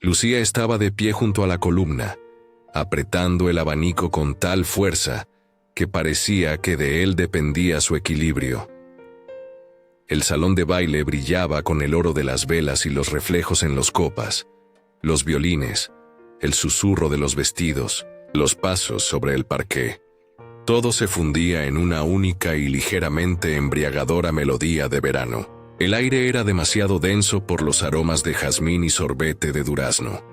Lucía estaba de pie junto a la columna, apretando el abanico con tal fuerza que parecía que de él dependía su equilibrio. El salón de baile brillaba con el oro de las velas y los reflejos en los copas, los violines, el susurro de los vestidos, los pasos sobre el parqué. Todo se fundía en una única y ligeramente embriagadora melodía de verano. El aire era demasiado denso por los aromas de jazmín y sorbete de durazno.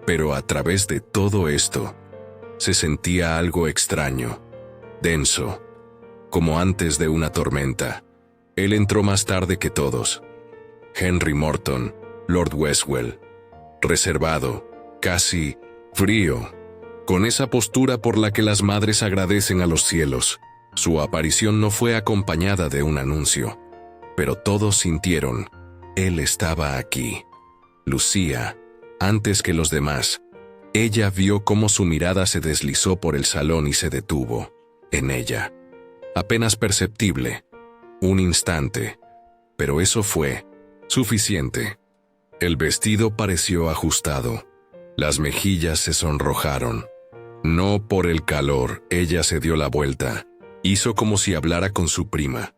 Pero a través de todo esto, se sentía algo extraño, denso, como antes de una tormenta. Él entró más tarde que todos. Henry Morton, Lord Westwell, reservado, casi frío, con esa postura por la que las madres agradecen a los cielos. Su aparición no fue acompañada de un anuncio, pero todos sintieron, él estaba aquí. Lucía, antes que los demás, ella vio cómo su mirada se deslizó por el salón y se detuvo en ella. Apenas perceptible, un instante, pero eso fue suficiente. El vestido pareció ajustado, las mejillas se sonrojaron. No por el calor, ella se dio la vuelta, hizo como si hablara con su prima,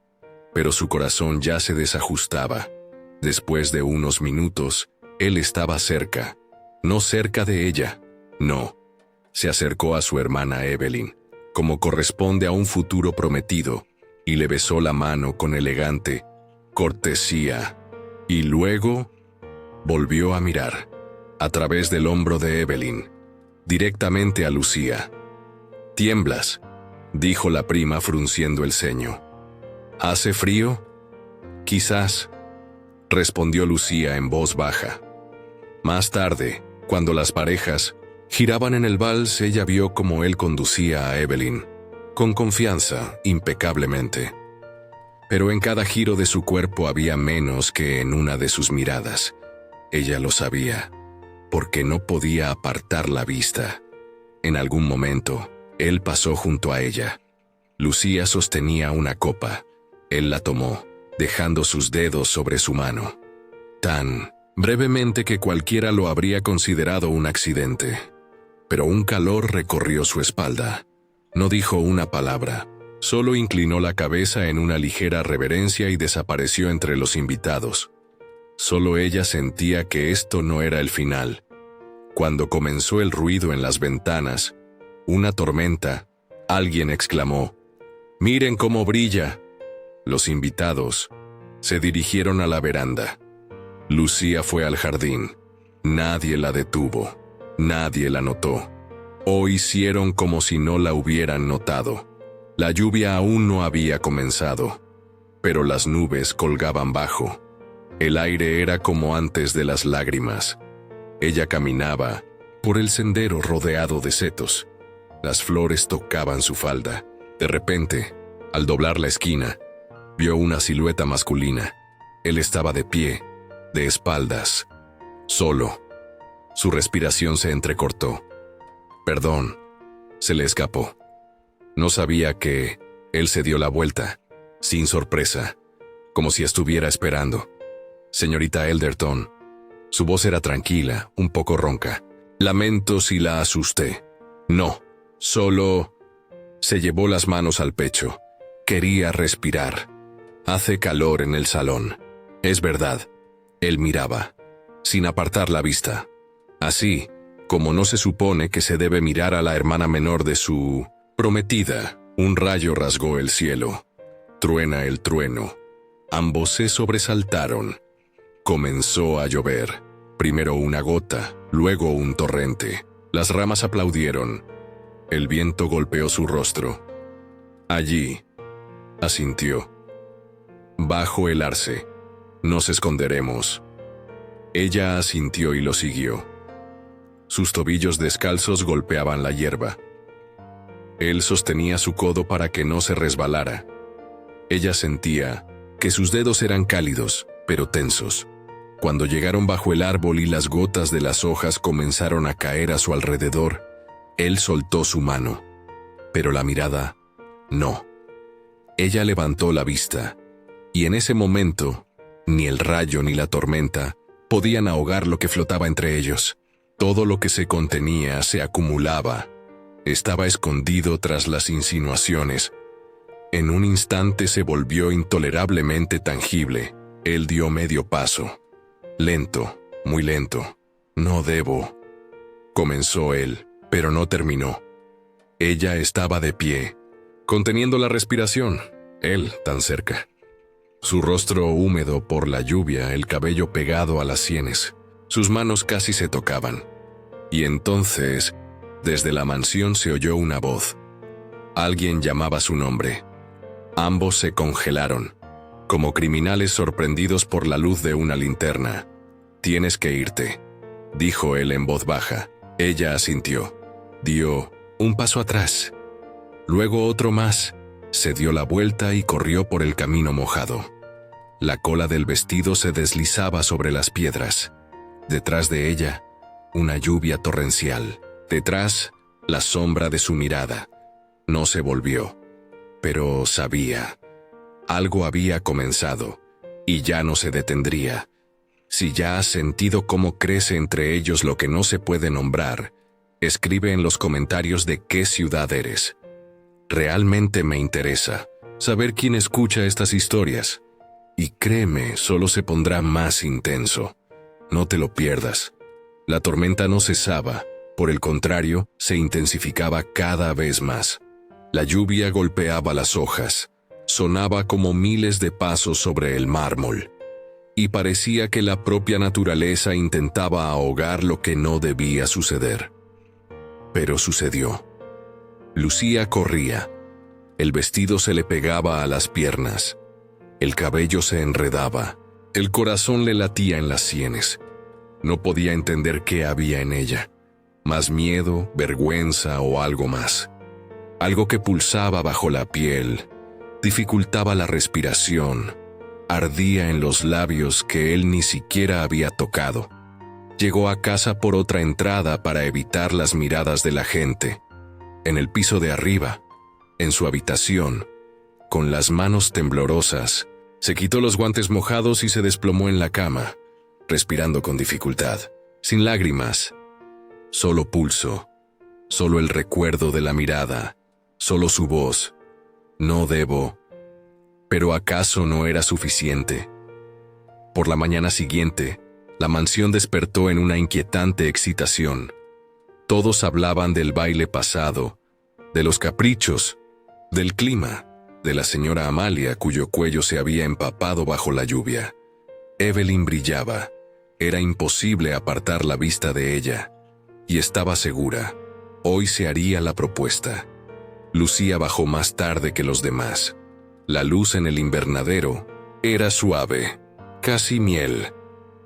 pero su corazón ya se desajustaba. Después de unos minutos, él estaba cerca, no cerca de ella, no. Se acercó a su hermana Evelyn, como corresponde a un futuro prometido, y le besó la mano con elegante cortesía, y luego volvió a mirar, a través del hombro de Evelyn, directamente a Lucía. «¿Tiemblas?», dijo la prima frunciendo el ceño. «¿Hace frío?». «Quizás», respondió Lucía en voz baja. Más tarde, cuando las parejas giraban en el vals, ella vio cómo él conducía a Evelyn, con confianza, impecablemente. Pero en cada giro de su cuerpo había menos que en una de sus miradas. Ella lo sabía, porque no podía apartar la vista. En algún momento, él pasó junto a ella. Lucía sostenía una copa. Él la tomó, dejando sus dedos sobre su mano. Tan brevemente que cualquiera lo habría considerado un accidente. Pero un calor recorrió su espalda. No dijo una palabra, solo inclinó la cabeza en una ligera reverencia y desapareció entre los invitados. Solo ella sentía que esto no era el final. Cuando comenzó el ruido en las ventanas, una tormenta, alguien exclamó: «¡Miren cómo brilla!». Los invitados se dirigieron a la veranda. Lucía fue al jardín. Nadie la detuvo, nadie la notó. O hicieron como si no la hubieran notado. La lluvia aún no había comenzado, pero las nubes colgaban bajo. El aire era como antes de las lágrimas. Ella caminaba por el sendero rodeado de setos. Las flores tocaban su falda. De repente, al doblar la esquina, vio una silueta masculina. Él estaba de pie, de espaldas, solo. Su respiración se entrecortó. «Perdón», se le escapó. No sabía que él se dio la vuelta, sin sorpresa, como si estuviera esperando. «Señorita Elderton». Su voz era tranquila, un poco ronca. «Lamento si la asusté». «No, solo…». Se llevó las manos al pecho. Quería respirar. «Hace calor en el salón». «Es verdad». Él miraba, sin apartar la vista. Así, como no se supone que se debe mirar a la hermana menor de su prometida. Un rayo rasgó el cielo. Truena el trueno. Ambos se sobresaltaron. Comenzó a llover. Primero una gota, luego un torrente. Las ramas aplaudieron. El viento golpeó su rostro. «Allí», asintió. «Bajo el arce. Nos esconderemos». Ella asintió y lo siguió. Sus tobillos descalzos golpeaban la hierba. Él sostenía su codo para que no se resbalara. Ella sentía que sus dedos eran cálidos, pero tensos. Cuando llegaron bajo el árbol y las gotas de las hojas comenzaron a caer a su alrededor, él soltó su mano. Pero la mirada, no. Ella levantó la vista, y en ese momento, ni el rayo ni la tormenta podían ahogar lo que flotaba entre ellos. Todo lo que se contenía se acumulaba. Estaba escondido tras las insinuaciones. En un instante se volvió intolerablemente tangible. Él dio medio paso. Lento, muy lento. No debo. Comenzó él, pero no terminó. Ella estaba de pie, conteniendo la respiración, él tan cerca. Su rostro húmedo por la lluvia, el cabello pegado a las sienes. Sus manos casi se tocaban. Y entonces, desde la mansión se oyó una voz. Alguien llamaba su nombre. Ambos se congelaron, como criminales sorprendidos por la luz de una linterna. «Tienes que irte», dijo él en voz baja. Ella asintió. Dio un paso atrás. Luego otro más. Se dio la vuelta y corrió por el camino mojado. La cola del vestido se deslizaba sobre las piedras. Detrás de ella, una lluvia torrencial. Detrás, la sombra de su mirada. No se volvió, pero sabía. Algo había comenzado, y ya no se detendría. Si ya has sentido cómo crece entre ellos lo que no se puede nombrar, escribe en los comentarios de qué ciudad eres. Realmente me interesa saber quién escucha estas historias. Y créeme, solo se pondrá más intenso. No te lo pierdas. La tormenta no cesaba, por el contrario, se intensificaba cada vez más. La lluvia golpeaba las hojas, sonaba como miles de pasos sobre el mármol, y parecía que la propia naturaleza intentaba ahogar lo que no debía suceder. Pero sucedió. Lucía corría. El vestido se le pegaba a las piernas. El cabello se enredaba. El corazón le latía en las sienes. No podía entender qué había en ella. Más miedo, vergüenza o algo más. Algo que pulsaba bajo la piel, dificultaba la respiración, ardía en los labios que él ni siquiera había tocado. Llegó a casa por otra entrada para evitar las miradas de la gente. En el piso de arriba, en su habitación, con las manos temblorosas, se quitó los guantes mojados y se desplomó en la cama, respirando con dificultad, sin lágrimas, solo pulso, solo el recuerdo de la mirada, solo su voz. No debo. Pero ¿acaso no era suficiente? Por la mañana siguiente, la mansión despertó en una inquietante excitación. Todos hablaban del baile pasado, de los caprichos, del clima, de la señora Amalia cuyo cuello se había empapado bajo la lluvia. Evelyn brillaba. Era imposible apartar la vista de ella. Y estaba segura. Hoy se haría la propuesta. Lucía bajó más tarde que los demás. La luz en el invernadero era suave, casi miel.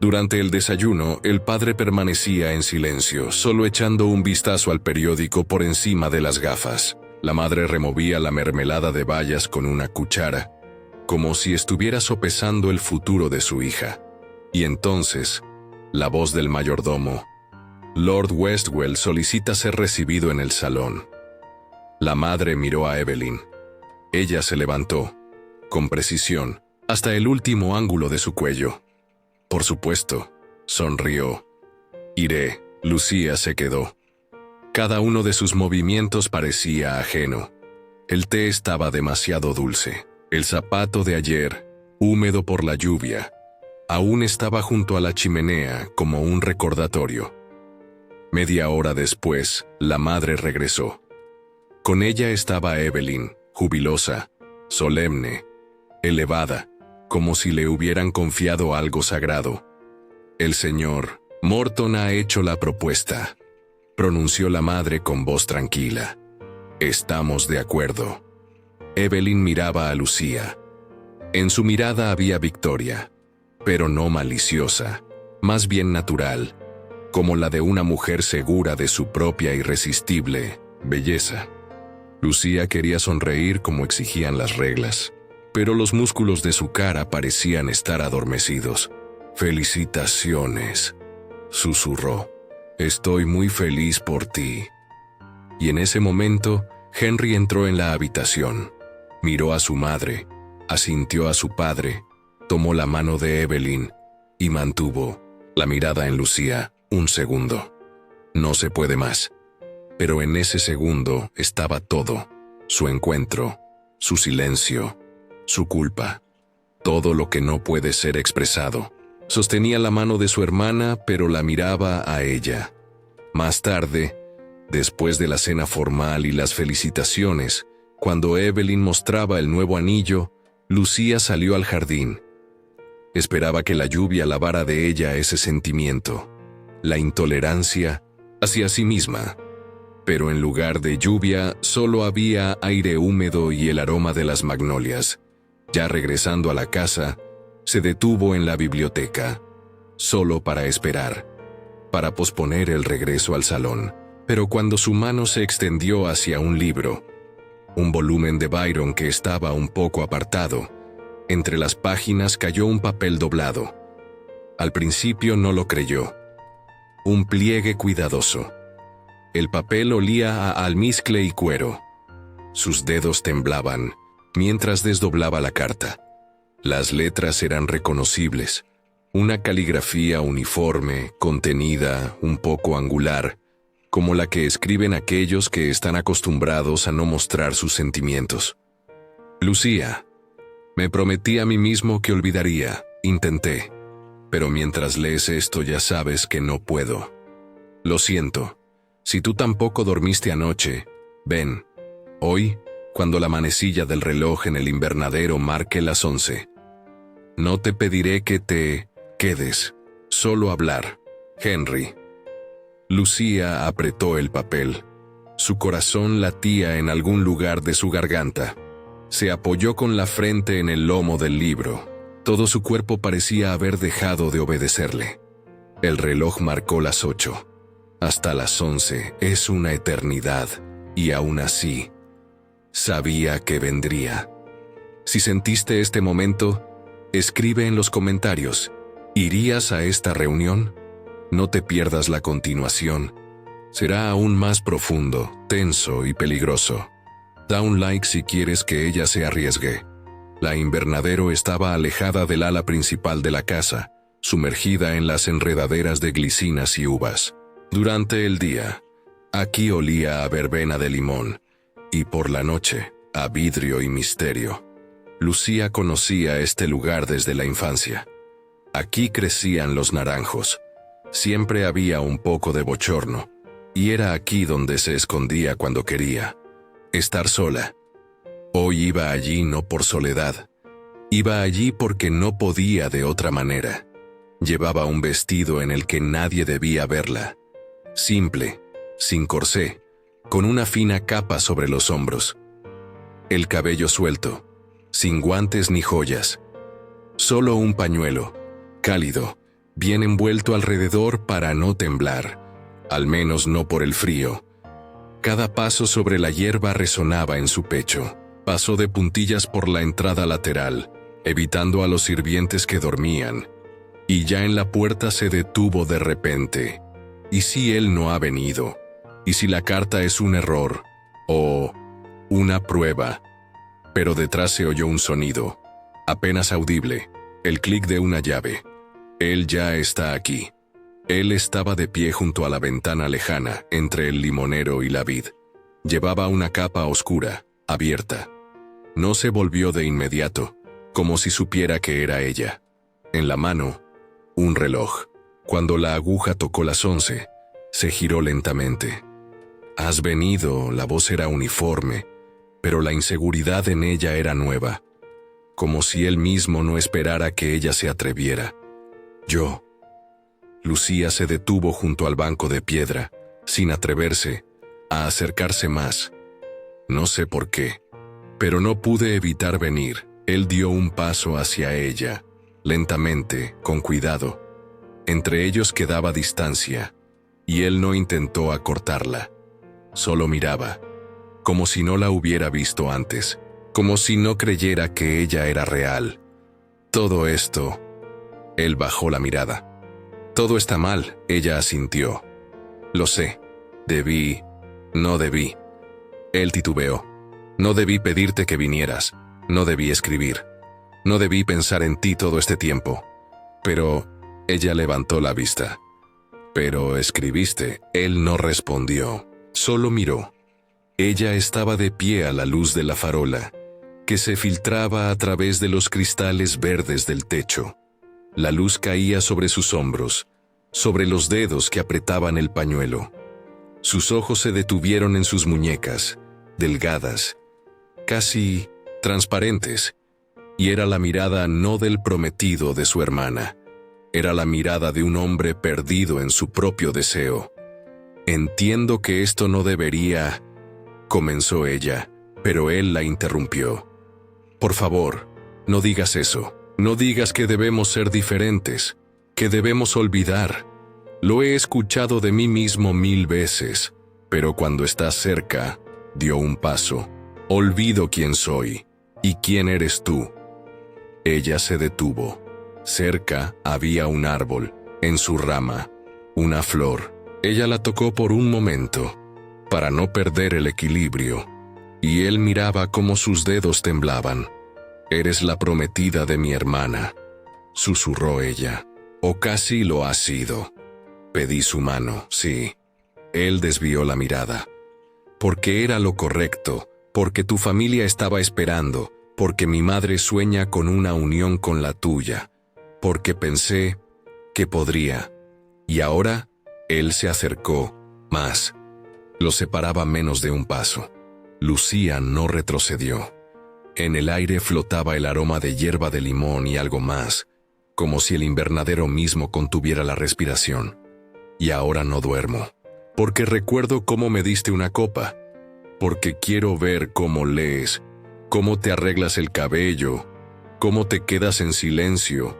Durante el desayuno, el padre permanecía en silencio, solo echando un vistazo al periódico por encima de las gafas. La madre removía la mermelada de bayas con una cuchara, como si estuviera sopesando el futuro de su hija. Y entonces, la voz del mayordomo. Lord Westwell solicita ser recibido en el salón. La madre miró a Evelyn. Ella se levantó, con precisión, hasta el último ángulo de su cuello. Por supuesto, sonrió. Iré. Lucía se quedó. Cada uno de sus movimientos parecía ajeno. El té estaba demasiado dulce. El zapato de ayer, húmedo por la lluvia, aún estaba junto a la chimenea como un recordatorio. Media hora después, la madre regresó. Con ella estaba Evelyn, jubilosa, solemne, elevada, como si le hubieran confiado algo sagrado. «El señor Morton ha hecho la propuesta», pronunció la madre con voz tranquila. «Estamos de acuerdo». Evelyn miraba a Lucía. En su mirada había victoria, pero no maliciosa, más bien natural, como la de una mujer segura de su propia irresistible belleza. Lucía quería sonreír como exigían las reglas, pero los músculos de su cara parecían estar adormecidos. «Felicitaciones», susurró. «Estoy muy feliz por ti». Y en ese momento, Henry entró en la habitación. Miró a su madre, asintió a su padre, tomó la mano de Evelyn y mantuvo la mirada en Lucía un segundo. No se puede más. Pero en ese segundo estaba todo: su encuentro, su silencio, su culpa, todo lo que no puede ser expresado. Sostenía la mano de su hermana, pero la miraba a ella. Más tarde, después de la cena formal y las felicitaciones, cuando Evelyn mostraba el nuevo anillo, Lucía salió al jardín. Esperaba que la lluvia lavara de ella ese sentimiento, la intolerancia hacia sí misma. Pero en lugar de lluvia, solo había aire húmedo y el aroma de las magnolias. Ya regresando a la casa, se detuvo en la biblioteca, solo para esperar, para posponer el regreso al salón. Pero cuando su mano se extendió hacia un libro, un volumen de Byron que estaba un poco apartado, entre las páginas cayó un papel doblado. Al principio no lo creyó. Un pliegue cuidadoso. El papel olía a almizcle y cuero. Sus dedos temblaban mientras desdoblaba la carta. Las letras eran reconocibles. Una caligrafía uniforme, contenida, un poco angular, como la que escriben aquellos que están acostumbrados a no mostrar sus sentimientos. Lucía, me prometí a mí mismo que olvidaría. Intenté. Pero mientras lees esto ya sabes que no puedo. Lo siento. Si tú tampoco dormiste anoche, ven. Hoy, cuando la manecilla del reloj en el invernadero marque las 11. No te pediré que te quedes. Solo hablar. Henry. Lucía apretó el papel. Su corazón latía en algún lugar de su garganta. Se apoyó con la frente en el lomo del libro. Todo su cuerpo parecía haber dejado de obedecerle. El reloj marcó las 8. Hasta las 11 es una eternidad, y aún así, sabía que vendría. Si sentiste este momento, escribe en los comentarios. ¿Irías a esta reunión? No te pierdas la continuación. Será aún más profundo, tenso y peligroso. Da un like si quieres que ella se arriesgue. La invernadero estaba alejada del ala principal de la casa, sumergida en las enredaderas de glicinas y uvas. Durante el día, aquí olía a verbena de limón, y por la noche, a vidrio y misterio. Lucía conocía este lugar desde la infancia. Aquí crecían los naranjos. Siempre había un poco de bochorno, y era aquí donde se escondía cuando quería estar sola. Hoy iba allí no por soledad. Iba allí porque no podía de otra manera. Llevaba un vestido en el que nadie debía verla. Simple, sin corsé, con una fina capa sobre los hombros. El cabello suelto, sin guantes ni joyas. Solo un pañuelo, cálido, bien envuelto alrededor para no temblar, al menos no por el frío. Cada paso sobre la hierba resonaba en su pecho. Pasó de puntillas por la entrada lateral, evitando a los sirvientes que dormían, y ya en la puerta se detuvo de repente. ¿Y si él no ha venido? ¿Y si la carta es un error? ¿O una prueba? Pero detrás se oyó un sonido, apenas audible, el clic de una llave. Él ya está aquí. Él estaba de pie junto a la ventana lejana, entre el limonero y la vid. Llevaba una capa oscura, abierta. No se volvió de inmediato, como si supiera que era ella. En la mano, un reloj. Cuando la aguja tocó las 11, se giró lentamente. «Has venido», la voz era uniforme, pero la inseguridad en ella era nueva, como si él mismo no esperara que ella se atreviera. «Yo». Lucía se detuvo junto al banco de piedra, sin atreverse a acercarse más. No sé por qué, pero no pude evitar venir. Él dio un paso hacia ella, lentamente, con cuidado. Entre ellos quedaba distancia, y él no intentó acortarla. Solo miraba, como si no la hubiera visto antes, como si no creyera que ella era real. Todo esto... Él bajó la mirada. «Todo está mal», ella asintió. «Lo sé. No debí». Él titubeó. «No debí pedirte que vinieras. No debí escribir. No debí pensar en ti todo este tiempo». Pero ella levantó la vista. Pero escribiste. Él no respondió, solo miró. Ella estaba de pie a la luz de la farola, que se filtraba a través de los cristales verdes del techo. La luz caía sobre sus hombros, sobre los dedos que apretaban el pañuelo. Sus ojos se detuvieron en sus muñecas, delgadas, casi transparentes, y era la mirada no del prometido de su hermana, era la mirada de un hombre perdido en su propio deseo. Entiendo que esto no debería, comenzó ella, pero él la interrumpió. Por favor, no digas eso, no digas que debemos ser diferentes, que debemos olvidar. Lo he escuchado de mí mismo 1000 veces, pero cuando estás cerca, dio un paso. Olvido quién soy y quién eres tú. Ella se detuvo. Cerca había un árbol, en su rama, una flor. Ella la tocó por un momento, para no perder el equilibrio, y él miraba cómo sus dedos temblaban. Eres la prometida de mi hermana, susurró ella. O casi lo has sido. Pedí su mano, sí. Él desvió la mirada. Porque era lo correcto, porque tu familia estaba esperando, porque mi madre sueña con una unión con la tuya, porque pensé que podría. Y ahora, él se acercó, más. Lo separaba menos de un paso. Lucía no retrocedió. En el aire flotaba el aroma de hierba de limón y algo más, como si el invernadero mismo contuviera la respiración. Y ahora no duermo, porque recuerdo cómo me diste una copa, porque quiero ver cómo lees, cómo te arreglas el cabello, cómo te quedas en silencio,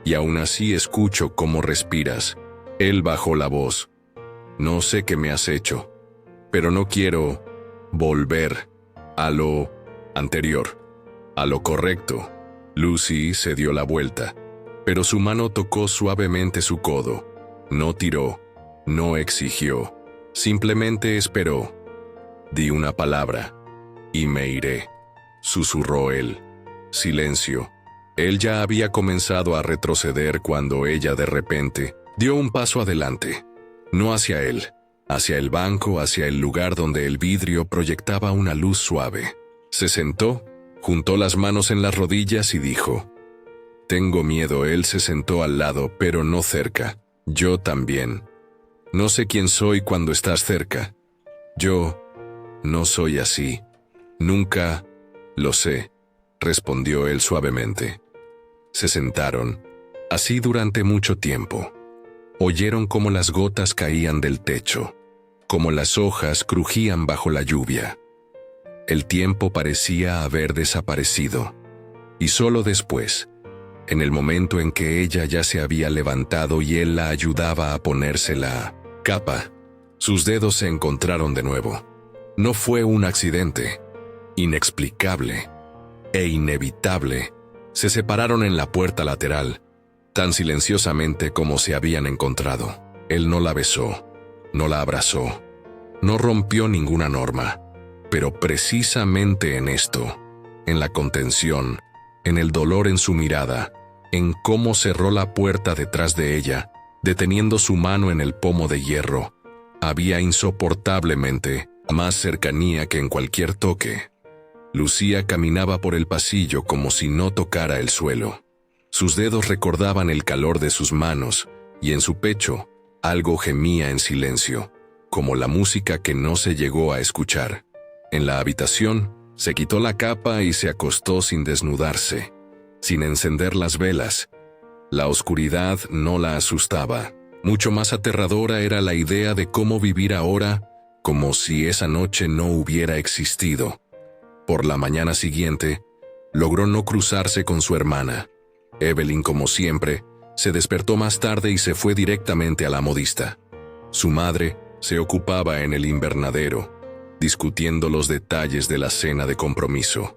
y aún así escucho cómo respiras. Él bajó la voz. No sé qué me has hecho, pero no quiero volver a lo anterior, a lo correcto. Lucy se dio la vuelta, pero su mano tocó suavemente su codo. No tiró, no exigió, simplemente esperó. Di una palabra, y me iré, susurró él. Silencio. Él ya había comenzado a retroceder cuando ella de repente dio un paso adelante. No hacia él, hacia el banco, hacia el lugar donde el vidrio proyectaba una luz suave. Se sentó, juntó las manos en las rodillas y dijo: Tengo miedo. Él se sentó al lado, pero no cerca. Yo también. No sé quién soy cuando estás cerca. Yo no soy así. Nunca lo sé, respondió él suavemente. Se sentaron, así durante mucho tiempo. Oyeron cómo las gotas caían del techo, cómo las hojas crujían bajo la lluvia. El tiempo parecía haber desaparecido, y solo después, en el momento en que ella ya se había levantado y él la ayudaba a ponerse la capa, sus dedos se encontraron de nuevo. No fue un accidente. Inexplicable e inevitable, se separaron en la puerta lateral, tan silenciosamente como se habían encontrado. Él no la besó, no la abrazó, no rompió ninguna norma, pero precisamente en esto, en la contención, en el dolor en su mirada, en cómo cerró la puerta detrás de ella, deteniendo su mano en el pomo de hierro, había insoportablemente más cercanía que en cualquier toque. Lucía caminaba por el pasillo como si no tocara el suelo. Sus dedos recordaban el calor de sus manos, y en su pecho, algo gemía en silencio, como la música que no se llegó a escuchar. En la habitación, se quitó la capa y se acostó sin desnudarse, sin encender las velas. La oscuridad no la asustaba. Mucho más aterradora era la idea de cómo vivir ahora, como si esa noche no hubiera existido. Por la mañana siguiente, logró no cruzarse con su hermana. Evelyn, como siempre, se despertó más tarde y se fue directamente a la modista. Su madre se ocupaba en el invernadero, discutiendo los detalles de la cena de compromiso.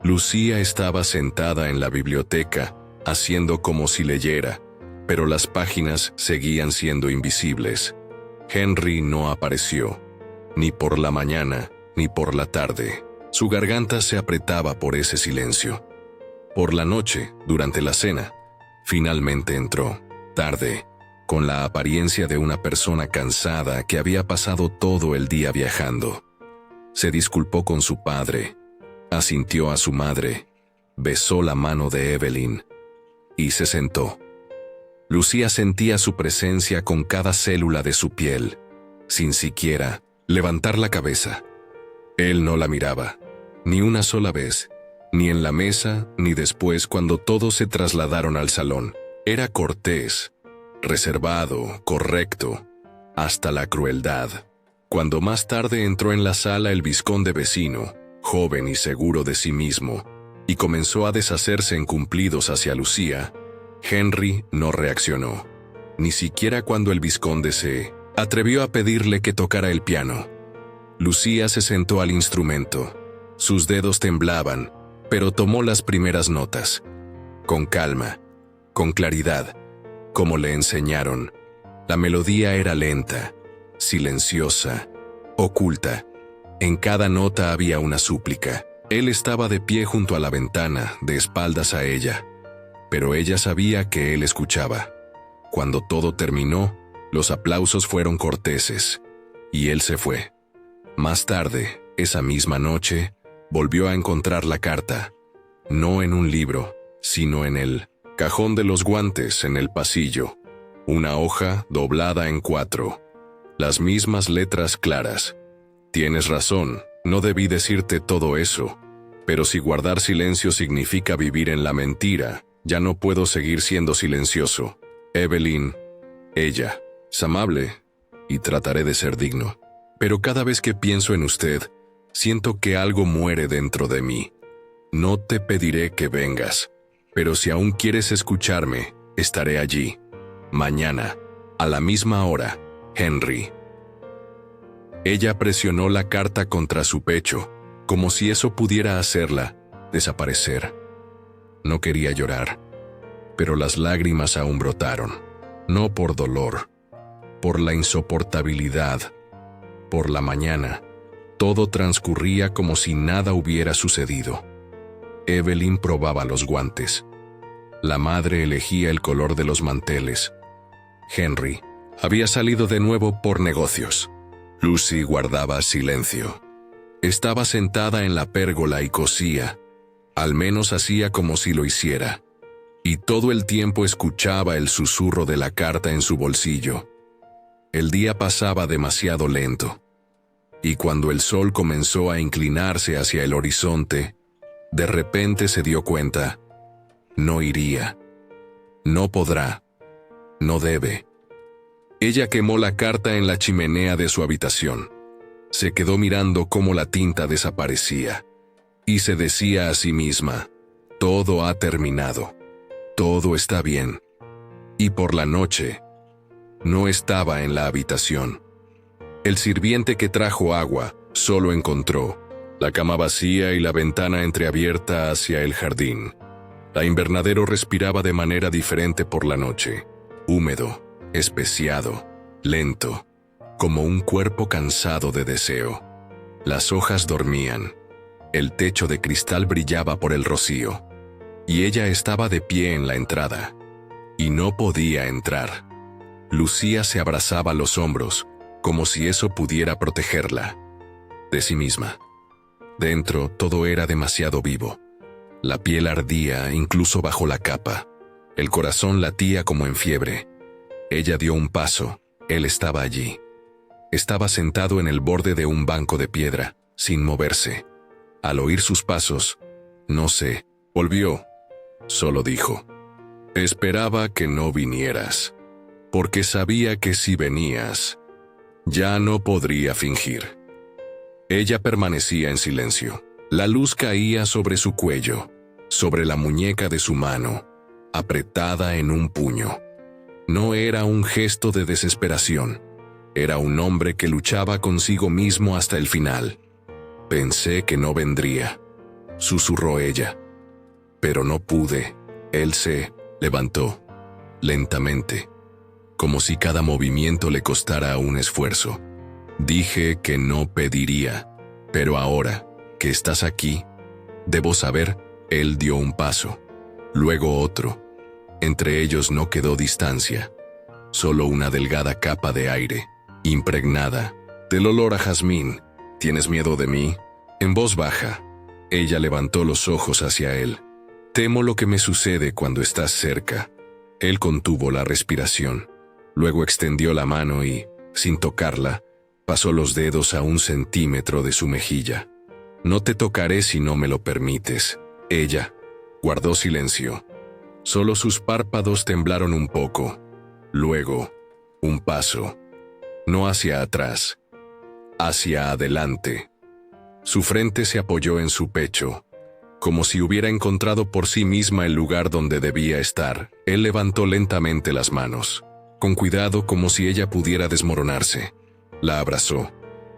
Lucía estaba sentada en la biblioteca, haciendo como si leyera, pero las páginas seguían siendo invisibles. Henry no apareció, ni por la mañana, ni por la tarde. Su garganta se apretaba por ese silencio. Por la noche, durante la cena, finalmente entró, tarde, con la apariencia de una persona cansada que había pasado todo el día viajando. Se disculpó con su padre, asintió a su madre, besó la mano de Evelyn y se sentó. Lucía sentía su presencia con cada célula de su piel, sin siquiera levantar la cabeza. Él no la miraba, ni una sola vez, ni en la mesa, ni después cuando todos se trasladaron al salón. Era cortés, reservado, correcto, hasta la crueldad. Cuando más tarde entró en la sala el vizconde vecino, joven y seguro de sí mismo, y comenzó a deshacerse en cumplidos hacia Lucía, Henry no reaccionó, ni siquiera cuando el vizconde se atrevió a pedirle que tocara el piano. Lucía se sentó al instrumento. Sus dedos temblaban, pero tomó las primeras notas. Con calma, con claridad, como le enseñaron. La melodía era lenta, silenciosa, oculta. En cada nota había una súplica. Él estaba de pie junto a la ventana, de espaldas a ella, pero ella sabía que él escuchaba. Cuando todo terminó, los aplausos fueron corteses, y él se fue. Más tarde, esa misma noche, volvió a encontrar la carta, no en un libro, sino en el cajón de los guantes en el pasillo, una hoja doblada en 4, las mismas letras claras. Tienes razón, no debí decirte todo eso, pero si guardar silencio significa vivir en la mentira, ya no puedo seguir siendo silencioso. Evelyn, ella, es amable, y trataré de ser digno. Pero cada vez que pienso en usted, siento que algo muere dentro de mí. No te pediré que vengas, pero si aún quieres escucharme, estaré allí. Mañana, a la misma hora, Henry. Ella presionó la carta contra su pecho, como si eso pudiera hacerla desaparecer. No quería llorar, pero las lágrimas aún brotaron, no por dolor, por la insoportabilidad. Por la mañana, todo transcurría como si nada hubiera sucedido. Evelyn probaba los guantes. La madre elegía el color de los manteles. Henry había salido de nuevo por negocios. Lucy guardaba silencio. Estaba sentada en la pérgola y cosía. Al menos hacía como si lo hiciera. Y todo el tiempo escuchaba el susurro de la carta en su bolsillo. El día pasaba demasiado lento. Y cuando el sol comenzó a inclinarse hacia el horizonte, de repente se dio cuenta. No iría. No podrá. No debe. Ella quemó la carta en la chimenea de su habitación. Se quedó mirando cómo la tinta desaparecía. Y se decía a sí misma, todo ha terminado. Todo está bien. Y por la noche, no estaba en la habitación. El sirviente que trajo agua solo encontró la cama vacía y la ventana entreabierta hacia el jardín. El invernadero respiraba de manera diferente por la noche, húmedo, especiado, lento, como un cuerpo cansado de deseo. Las hojas dormían. El techo de cristal brillaba por el rocío. Y ella estaba de pie en la entrada. Y no podía entrar. Lucía se abrazaba los hombros, como si eso pudiera protegerla de sí misma. Dentro todo era demasiado vivo. La piel ardía incluso bajo la capa. El corazón latía como en fiebre. Ella dio un paso. Él estaba allí. Estaba sentado en el borde de un banco de piedra, sin moverse. Al oír sus pasos, no sé, volvió. Solo dijo, esperaba que no vinieras, porque sabía que si venías, ya no podría fingir. Ella permanecía en silencio. La luz caía sobre su cuello, sobre la muñeca de su mano, apretada en un puño. No era un gesto de desesperación. Era un hombre que luchaba consigo mismo hasta el final. Pensé que no vendría, susurró ella. Pero no pude. Él se levantó, lentamente, como si cada movimiento le costara un esfuerzo. Dije que no pediría, pero ahora que estás aquí, debo saber. Él dio un paso, luego otro. Entre ellos no quedó distancia. solo una delgada capa de aire, impregnada del olor a jazmín. ¿Tienes miedo de mí? En voz baja, ella levantó los ojos hacia él. Temo lo que me sucede cuando estás cerca. Él contuvo la respiración. Luego extendió la mano y, sin tocarla, pasó los dedos a 1 centímetro de su mejilla. No te tocaré si no me lo permites. Ella guardó silencio. Solo sus párpados temblaron un poco. Luego, un paso. No hacia atrás, hacia adelante. Su frente se apoyó en su pecho, como si hubiera encontrado por sí misma el lugar donde debía estar. Él levantó lentamente las manos, con cuidado como si ella pudiera desmoronarse. La abrazó,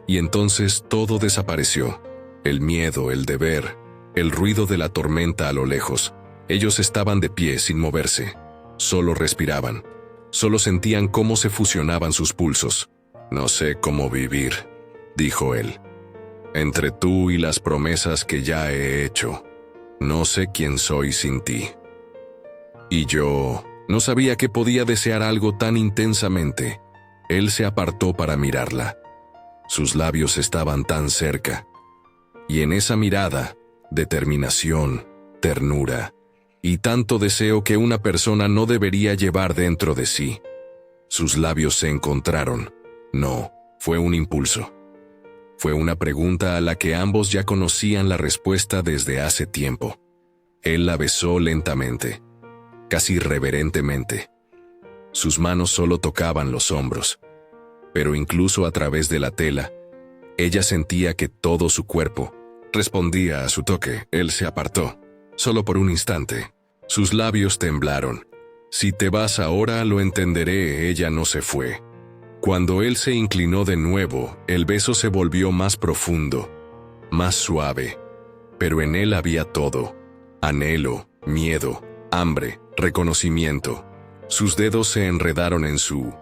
y entonces todo desapareció. El miedo, el deber, el ruido de la tormenta a lo lejos. Ellos estaban de pie sin moverse. Solo respiraban. Solo sentían cómo se fusionaban sus pulsos. No sé cómo vivir, dijo él. Entre tú y las promesas que ya he hecho. No sé quién soy sin ti. Y yo no sabía que podía desear algo tan intensamente. Él se apartó para mirarla. Sus labios estaban tan cerca. Y en esa mirada, determinación, ternura, y tanto deseo que una persona no debería llevar dentro de sí. Sus labios se encontraron. No, fue un impulso. Fue una pregunta a la que ambos ya conocían la respuesta desde hace tiempo. Él la besó lentamente, casi reverentemente. Sus manos solo tocaban los hombros, pero incluso a través de la tela, ella sentía que todo su cuerpo respondía a su toque. Él se apartó, solo por un instante. Sus labios temblaron. Si te vas ahora, lo entenderé. Ella no se fue. Cuando él se inclinó de nuevo, el beso se volvió más profundo, más suave, pero en él había todo: anhelo, miedo, hambre, reconocimiento. Sus dedos se enredaron en su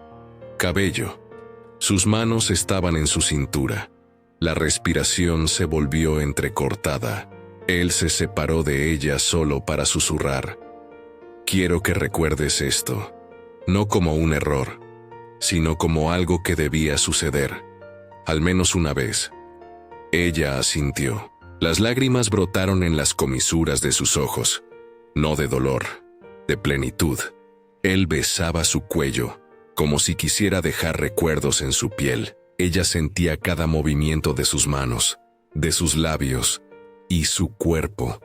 cabello. Sus manos estaban en su cintura. La respiración se volvió entrecortada. Él se separó de ella solo para susurrar: quiero que recuerdes esto, no como un error, sino como algo que debía suceder, al menos una vez. Ella asintió. Las lágrimas brotaron en las comisuras de sus ojos, no de dolor, de plenitud. Él besaba su cuello, como si quisiera dejar recuerdos en su piel. Ella sentía cada movimiento de sus manos, de sus labios, y su cuerpo,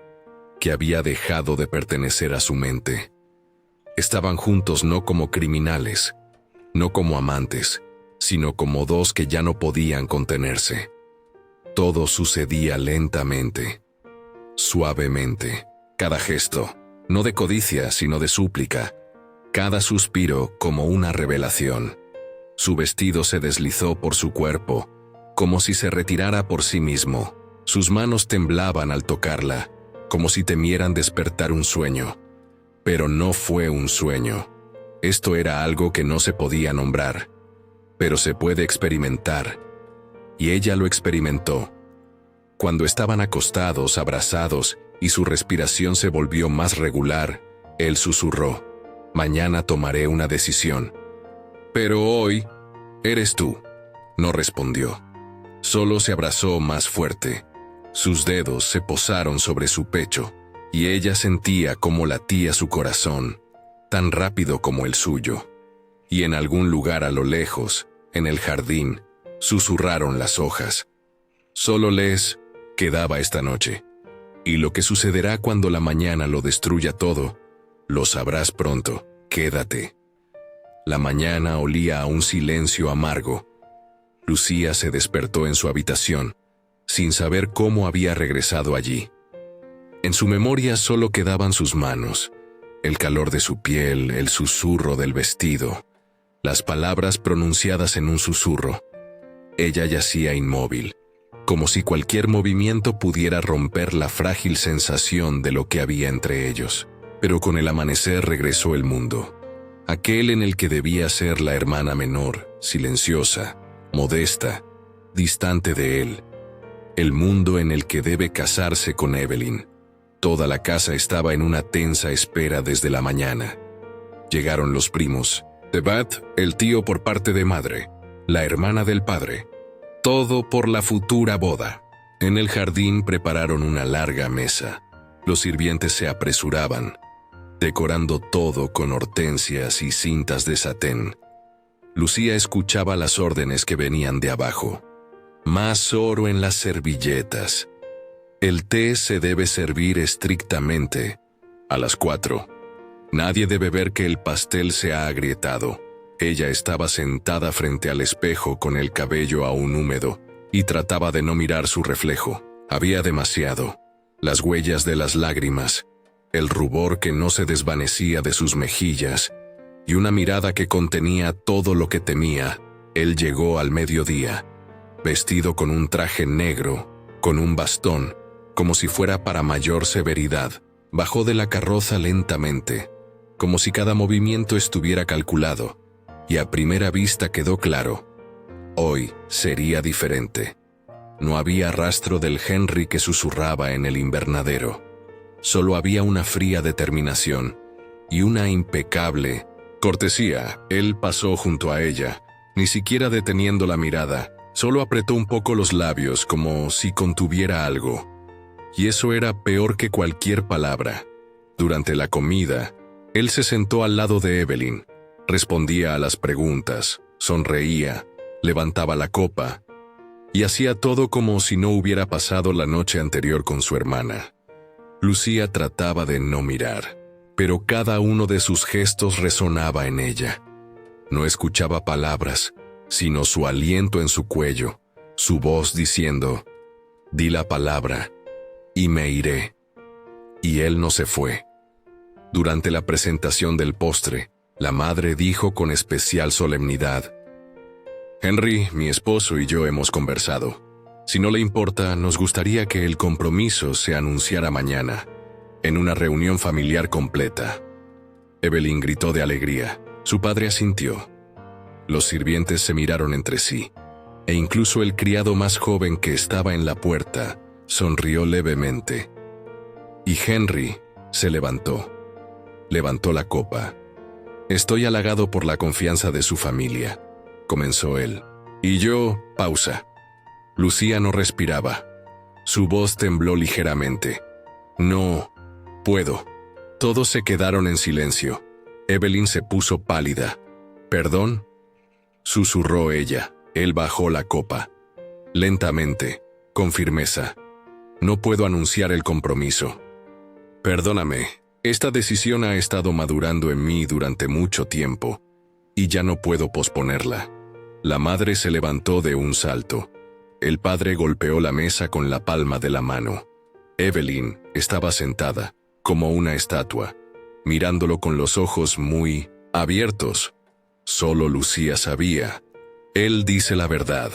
que había dejado de pertenecer a su mente. Estaban juntos no como criminales, no como amantes, sino como dos que ya no podían contenerse. Todo sucedía lentamente, suavemente. Cada gesto, no de codicia, sino de súplica. Cada suspiro como una revelación. Su vestido se deslizó por su cuerpo, como si se retirara por sí mismo. Sus manos temblaban al tocarla, como si temieran despertar un sueño. Pero no fue un sueño. Esto era algo que no se podía nombrar, pero se puede experimentar. Y ella lo experimentó. Cuando estaban acostados, abrazados, y su respiración se volvió más regular, él susurró: mañana tomaré una decisión. Pero hoy, eres tú. No respondió. Solo se abrazó más fuerte. Sus dedos se posaron sobre su pecho, y ella sentía cómo latía su corazón, tan rápido como el suyo. Y en algún lugar a lo lejos, en el jardín, susurraron las hojas: solo les quedaba esta noche. Y lo que sucederá cuando la mañana lo destruya todo, lo sabrás pronto. Quédate. La mañana olía a un silencio amargo. Lucía se despertó en su habitación, sin saber cómo había regresado allí. En su memoria solo quedaban sus manos, el calor de su piel, el susurro del vestido, las palabras pronunciadas en un susurro. Ella yacía inmóvil, como si cualquier movimiento pudiera romper la frágil sensación de lo que había entre ellos. Pero con el amanecer regresó el mundo, aquel en el que debía ser la hermana menor, silenciosa, modesta, distante de él. El mundo en el que debe casarse con Evelyn. Toda la casa estaba en una tensa espera desde la mañana. Llegaron los primos, Tebat, el tío por parte de madre, la hermana del padre. Todo por la futura boda. En el jardín prepararon una larga mesa. Los sirvientes se apresuraban, decorando todo con hortensias y cintas de satén. Lucía escuchaba las órdenes que venían de abajo. Más oro en las servilletas. El té se debe servir estrictamente. A las 4. Nadie debe ver que el pastel se ha agrietado. Ella estaba sentada frente al espejo con el cabello aún húmedo y trataba de no mirar su reflejo. Había demasiado. Las huellas de las lágrimas, el rubor que no se desvanecía de sus mejillas y una mirada que contenía todo lo que temía. Él llegó al mediodía, vestido con un traje negro, con un bastón, como si fuera para mayor severidad. Bajó de la carroza lentamente, como si cada movimiento estuviera calculado, y a primera vista quedó claro. Hoy sería diferente. No había rastro del Henry que susurraba en el invernadero. Solo había una fría determinación y una impecable cortesía. Él pasó junto a ella, ni siquiera deteniendo la mirada. Solo apretó un poco los labios como si contuviera algo. Y eso era peor que cualquier palabra. Durante la comida, él se sentó al lado de Evelyn, respondía a las preguntas, sonreía, levantaba la copa, y hacía todo como si no hubiera pasado la noche anterior con su hermana. Lucía trataba de no mirar, pero cada uno de sus gestos resonaba en ella. No escuchaba palabras, sino su aliento en su cuello, su voz diciendo, «Di la palabra, y me iré». Y él no se fue. Durante la presentación del postre, la madre dijo con especial solemnidad, «Henry, mi esposo y yo hemos conversado. Si no le importa, nos gustaría que el compromiso se anunciara mañana, en una reunión familiar completa». Evelyn gritó de alegría. Su padre asintió. Los sirvientes se miraron entre sí, e incluso el criado más joven que estaba en la puerta sonrió levemente. Y Henry se levantó. Levantó la copa. «Estoy halagado por la confianza de su familia», comenzó él. «Y yo...» Pausa. Lucía no respiraba. Su voz tembló ligeramente. «No puedo». Todos se quedaron en silencio. Evelyn se puso pálida. «¿Perdón?», susurró ella. Él bajó la copa. Lentamente, con firmeza. «No puedo anunciar el compromiso. Perdóname, esta decisión ha estado madurando en mí durante mucho tiempo, y ya no puedo posponerla». La madre se levantó de un salto. El padre golpeó la mesa con la palma de la mano. Evelyn estaba sentada, como una estatua, mirándolo con los ojos muy abiertos. Solo Lucía sabía. Él dice la verdad,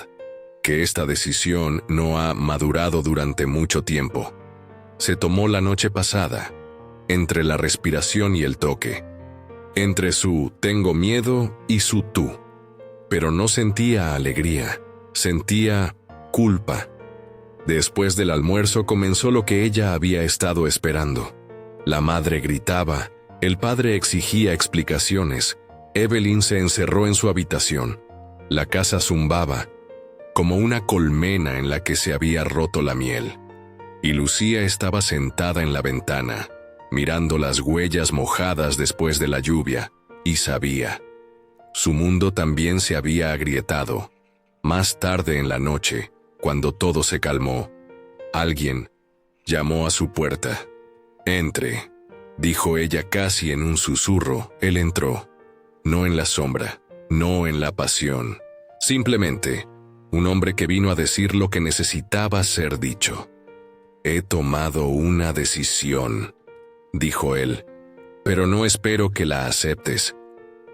que esta decisión no ha madurado durante mucho tiempo. Se tomó la noche pasada, entre la respiración y el toque, entre su «tengo miedo» y su «tú». Pero no sentía alegría, sentía culpa. Después del almuerzo comenzó lo que ella había estado esperando. La madre gritaba, el padre exigía explicaciones. Evelyn se encerró en su habitación. La casa zumbaba, como una colmena en la que se había roto la miel. Y Lucía estaba sentada en la ventana, mirando las huellas mojadas después de la lluvia, y sabía. Su mundo también se había agrietado. Más tarde en la noche, cuando todo se calmó, alguien llamó a su puerta. «Entre», dijo ella casi en un susurro. Él entró. No en la sombra, no en la pasión. Simplemente, un hombre que vino a decir lo que necesitaba ser dicho. «He tomado una decisión», dijo él, «pero no espero que la aceptes».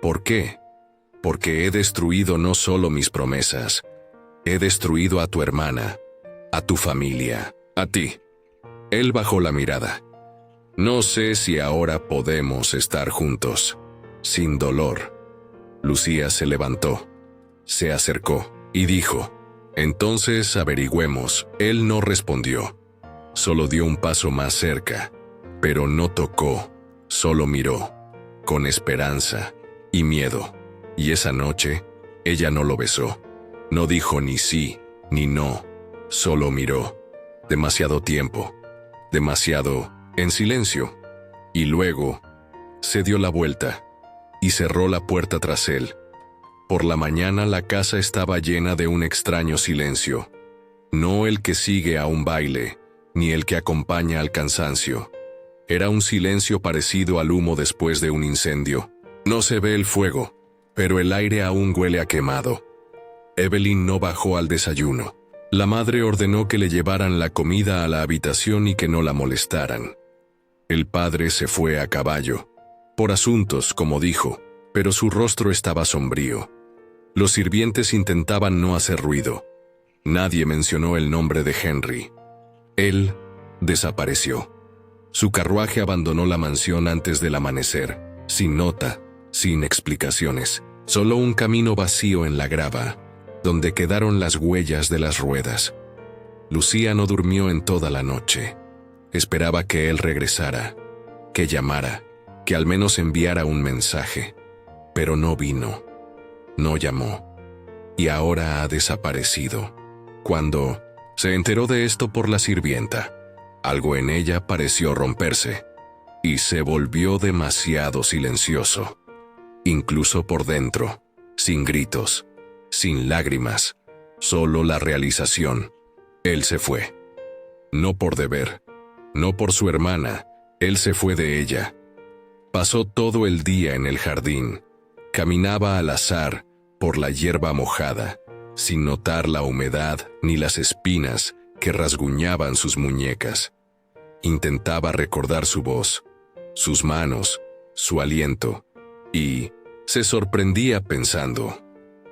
«¿Por qué?». «Porque he destruido no solo mis promesas, he destruido a tu hermana, a tu familia, a ti». Él bajó la mirada. «No sé si ahora podemos estar juntos, sin dolor». Lucía se levantó, se acercó y dijo, «Entonces averigüemos». Él no respondió, solo dio un paso más cerca, pero no tocó, solo miró, con esperanza y miedo. Y esa noche, ella no lo besó. No dijo ni sí, ni no. Solo miró. Demasiado tiempo. Demasiado en silencio. Y luego, se dio la vuelta y cerró la puerta tras él. Por la mañana la casa estaba llena de un extraño silencio. No el que sigue a un baile, ni el que acompaña al cansancio. Era un silencio parecido al humo después de un incendio. No se ve el fuego, pero el aire aún huele a quemado. Evelyn no bajó al desayuno. La madre ordenó que le llevaran la comida a la habitación y que no la molestaran. El padre se fue a caballo, por asuntos, como dijo, pero su rostro estaba sombrío. Los sirvientes intentaban no hacer ruido. Nadie mencionó el nombre de Henry. Él desapareció. Su carruaje abandonó la mansión antes del amanecer, sin nota, sin explicaciones, solo un camino vacío en la grava, donde quedaron las huellas de las ruedas. Lucía no durmió en toda la noche. Esperaba que él regresara, que llamara, que al menos enviara un mensaje. Pero no vino, no llamó, y ahora ha desaparecido. Cuando se enteró de esto por la sirvienta, algo en ella pareció romperse, y se volvió demasiado silencioso. Incluso por dentro, sin gritos, sin lágrimas, solo la realización. Él se fue. No por deber, no por su hermana, él se fue de ella. Pasó todo el día en el jardín. Caminaba al azar por la hierba mojada, sin notar la humedad ni las espinas que rasguñaban sus muñecas. Intentaba recordar su voz, sus manos, su aliento, y se sorprendía pensando: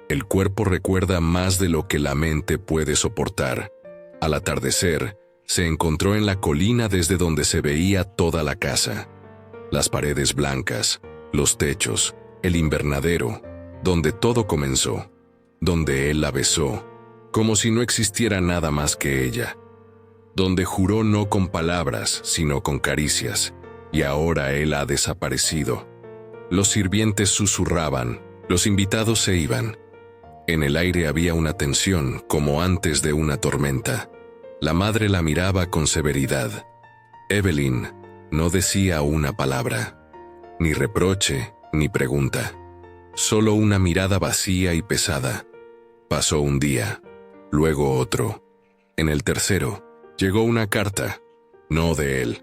el cuerpo recuerda más de lo que la mente puede soportar. Al atardecer, se encontró en la colina desde donde se veía toda la casa. Las paredes blancas, los techos, el invernadero, donde todo comenzó, donde él la besó, como si no existiera nada más que ella, donde juró no con palabras, sino con caricias, y ahora él ha desaparecido. Los sirvientes susurraban, los invitados se iban. En el aire había una tensión, como antes de una tormenta. La madre la miraba con severidad. Evelyn no decía una palabra, ni reproche, ni pregunta. Solo una mirada vacía y pesada. Pasó un día, luego otro. En el tercero, llegó una carta, no de él.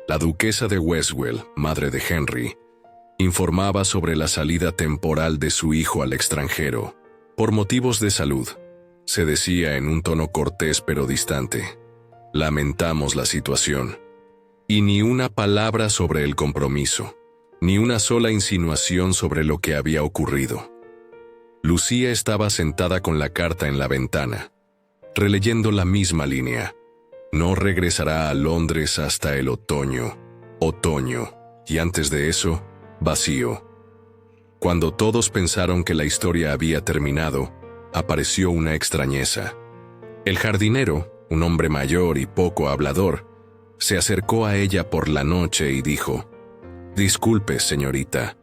La duquesa de Westwell, madre de Henry, informaba sobre la salida temporal de su hijo al extranjero, por motivos de salud. Se decía en un tono cortés pero distante: lamentamos la situación. Y ni una palabra sobre el compromiso, ni una sola insinuación sobre lo que había ocurrido. Lucía estaba sentada con la carta en la ventana, releyendo la misma línea. No regresará a Londres hasta el otoño, y antes de eso, vacío. Cuando todos pensaron que la historia había terminado, apareció una extrañeza. El jardinero, un hombre mayor y poco hablador, se acercó a ella por la noche y dijo: «Disculpe, señorita,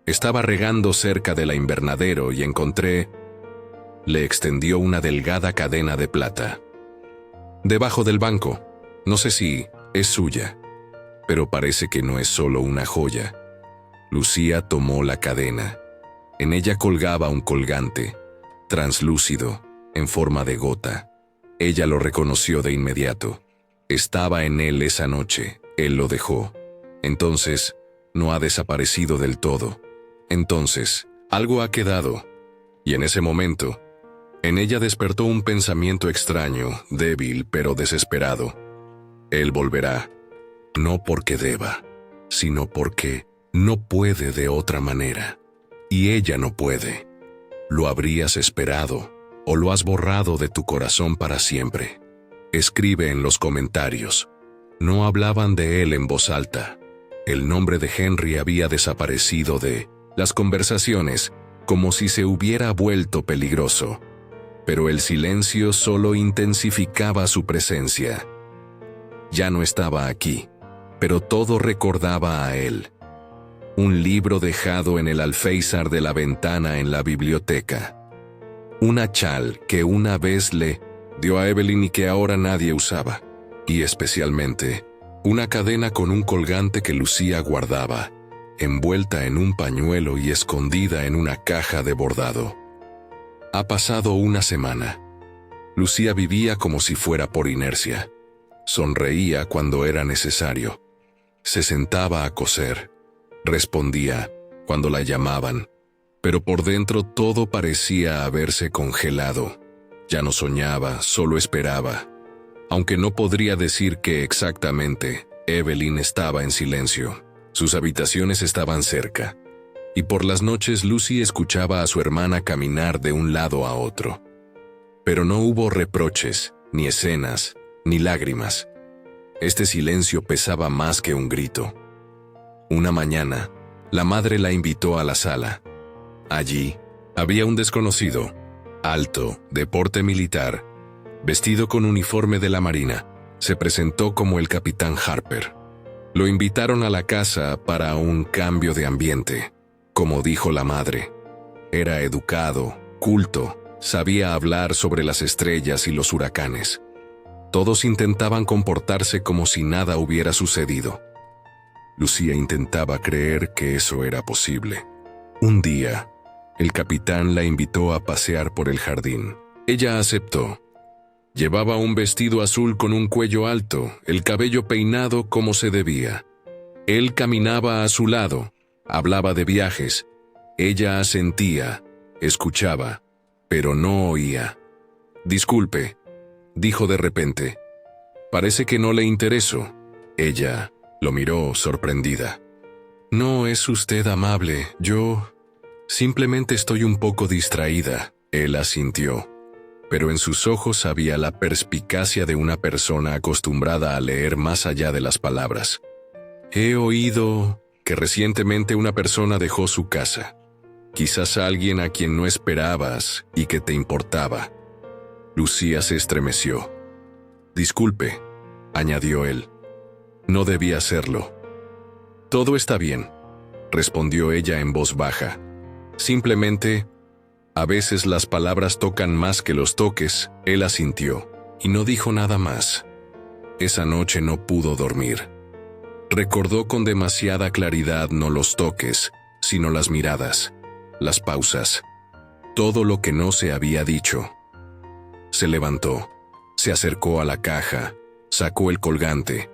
estaba regando cerca del invernadero y encontré...». Le extendió una delgada cadena de plata. «Debajo del banco. No sé si es suya, pero parece que no es solo una joya». Lucía tomó la cadena. En ella colgaba un colgante, translúcido, en forma de gota. Ella lo reconoció de inmediato. Estaba en él esa noche, él lo dejó. Entonces, no ha desaparecido del todo. Entonces, algo ha quedado. Y en ese momento, en ella despertó un pensamiento extraño, débil pero desesperado. Él volverá, no porque deba, sino porque no puede de otra manera. Y ella no puede. ¿Lo habrías esperado o lo has borrado de tu corazón para siempre? Escribe en los comentarios. No hablaban de él en voz alta. El nombre de Henry había desaparecido de las conversaciones, como si se hubiera vuelto peligroso. Pero el silencio solo intensificaba su presencia. Ya no estaba aquí, pero todo recordaba a él. un libro dejado en el alféizar de la ventana en la biblioteca. Una chal que una vez le dio a Evelyn y que ahora nadie usaba, y especialmente una cadena con un colgante que Lucía guardaba, envuelta en un pañuelo y escondida en una caja de bordado. Ha pasado una semana. Lucía vivía como si fuera por inercia. Sonreía cuando era necesario. Se sentaba a coser. Respondía cuando la llamaban, pero por dentro todo parecía haberse congelado. Ya no soñaba, solo esperaba. Aunque no podría decir qué exactamente, Evelyn estaba en silencio. Sus habitaciones estaban cerca, y por las noches Lucy escuchaba a su hermana caminar de un lado a otro. Pero no hubo reproches, ni escenas, ni lágrimas. Este silencio pesaba más que un grito. Una mañana, la madre la invitó a la sala. Allí, había un desconocido, alto, de porte militar, vestido con uniforme de la Marina. Se presentó como el capitán Harper. Lo invitaron a la casa para un cambio de ambiente, como dijo la madre. Era educado, culto, sabía hablar sobre las estrellas y los huracanes. Todos intentaban comportarse como si nada hubiera sucedido. Lucía intentaba creer que eso era posible. Un día, el capitán la invitó a pasear por el jardín. Ella aceptó. Llevaba un vestido azul con un cuello alto, el cabello peinado como se debía. Él caminaba a su lado, hablaba de viajes. Ella asentía, escuchaba, pero no oía. «Disculpe», dijo de repente. «Parece que no le intereso». Ella lo miró sorprendida. «No es usted amable, yo simplemente estoy un poco distraída». Él asintió, pero en sus ojos había la perspicacia de una persona acostumbrada a leer más allá de las palabras. «He oído que recientemente una persona dejó su casa. Quizás alguien a quien no esperabas y que te importaba». Lucía se estremeció. «Disculpe», añadió él. «No debía hacerlo». «Todo está bien», respondió ella en voz baja. «Simplemente, a veces las palabras tocan más que los toques». Él asintió, y no dijo nada más. Esa noche no pudo dormir. Recordó con demasiada claridad no los toques, sino las miradas, las pausas, todo lo que no se había dicho. Se levantó, se acercó a la caja, sacó el colgante.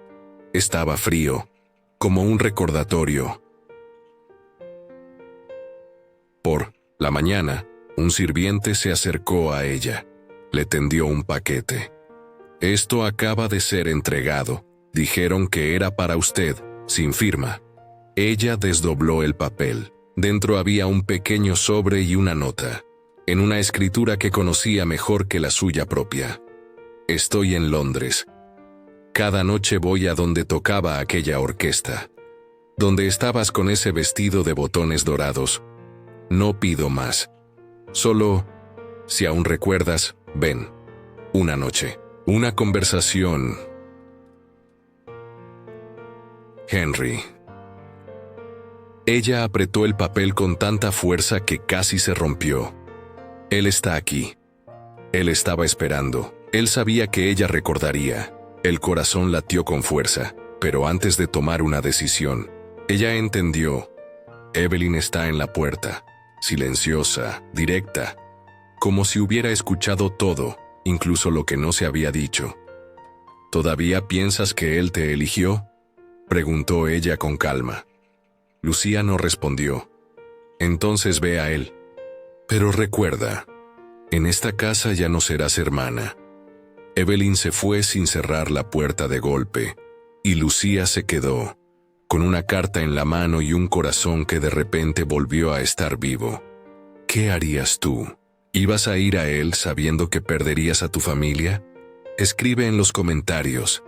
Estaba frío, como un recordatorio. Por la mañana, un sirviente se acercó a ella. Le tendió un paquete. «Esto acaba de ser entregado. Dijeron que era para usted, sin firma». Ella desdobló el papel. Dentro había un pequeño sobre y una nota, en una escritura que conocía mejor que la suya propia. «Estoy en Londres. Cada noche voy a donde tocaba aquella orquesta, donde estabas con ese vestido de botones dorados. No pido más. Solo, si aún recuerdas, ven. Una noche. Una conversación. Henry». Ella apretó el papel con tanta fuerza que casi se rompió. Él está aquí. Él estaba esperando. Él sabía que ella recordaría. El corazón latió con fuerza, pero antes de tomar una decisión, ella entendió. Evelyn está en la puerta, silenciosa, directa, como si hubiera escuchado todo, incluso lo que no se había dicho. «¿Todavía piensas que él te eligió?», preguntó ella con calma. Lucía no respondió. «Entonces ve a él. Pero recuerda, en esta casa ya no serás hermana». Evelyn se fue sin cerrar la puerta de golpe, y Lucía se quedó, con una carta en la mano y un corazón que de repente volvió a estar vivo. ¿Qué harías tú? ¿Ibas a ir a él sabiendo que perderías a tu familia? Escribe en los comentarios.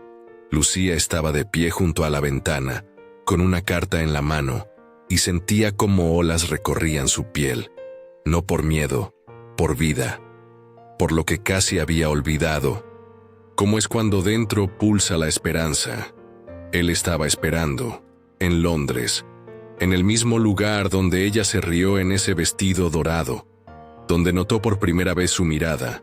Lucía estaba de pie junto a la ventana, con una carta en la mano, y sentía como olas recorrían su piel. No por miedo, por vida, por lo que casi había olvidado. Como es cuando dentro pulsa la esperanza. Él estaba esperando, en Londres, en el mismo lugar donde ella se rió en ese vestido dorado, donde notó por primera vez su mirada,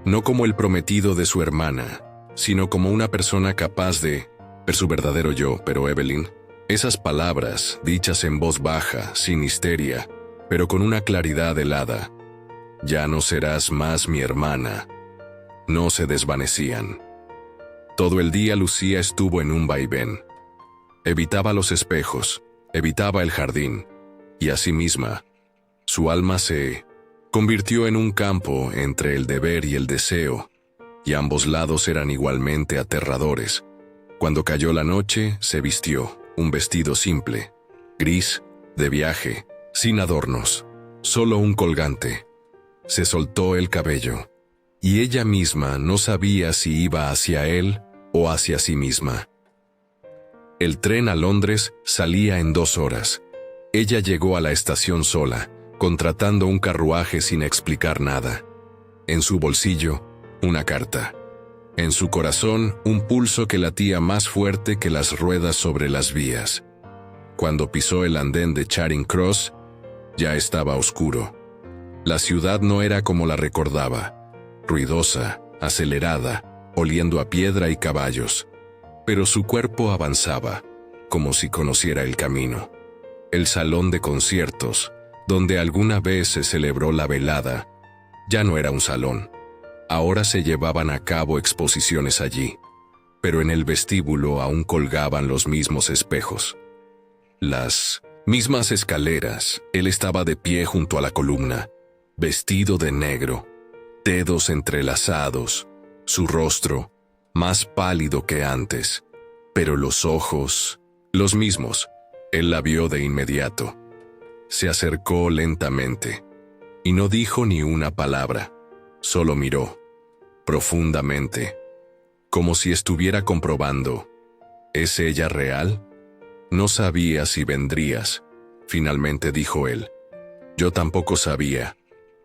no como el prometido de su hermana, sino como una persona capaz de ver su verdadero yo. Pero Evelyn, esas palabras, dichas en voz baja, sin histeria, pero con una claridad helada, «Ya no serás más mi hermana», no se desvanecían. Todo el día Lucía estuvo en un vaivén. Evitaba los espejos, evitaba el jardín, y a sí misma, su alma se convirtió en un campo entre el deber y el deseo, y ambos lados eran igualmente aterradores. Cuando cayó la noche, se vistió un vestido simple, gris, de viaje, sin adornos, solo un colgante. Se soltó el cabello, y ella misma no sabía si iba hacia él o hacia sí misma. El tren a Londres salía en 2 horas. Ella llegó a la estación sola, contratando un carruaje sin explicar nada. En su bolsillo, una carta. En su corazón, un pulso que latía más fuerte que las ruedas sobre las vías. Cuando pisó el andén de Charing Cross, ya estaba oscuro. La ciudad no era como la recordaba, ruidosa, acelerada, oliendo a piedra y caballos. Pero su cuerpo avanzaba, como si conociera el camino. El salón de conciertos, donde alguna vez se celebró la velada, ya no era un salón. Ahora se llevaban a cabo exposiciones allí, pero en el vestíbulo aún colgaban los mismos espejos. Las mismas escaleras. Él estaba de pie junto a la columna, vestido de negro, dedos entrelazados, su rostro más pálido que antes, pero los ojos, los mismos. Él la vio de inmediato. Se acercó lentamente, y no dijo ni una palabra, solo miró, profundamente, como si estuviera comprobando, ¿es ella real? No sabía si vendrías, finalmente dijo él. Yo tampoco sabía,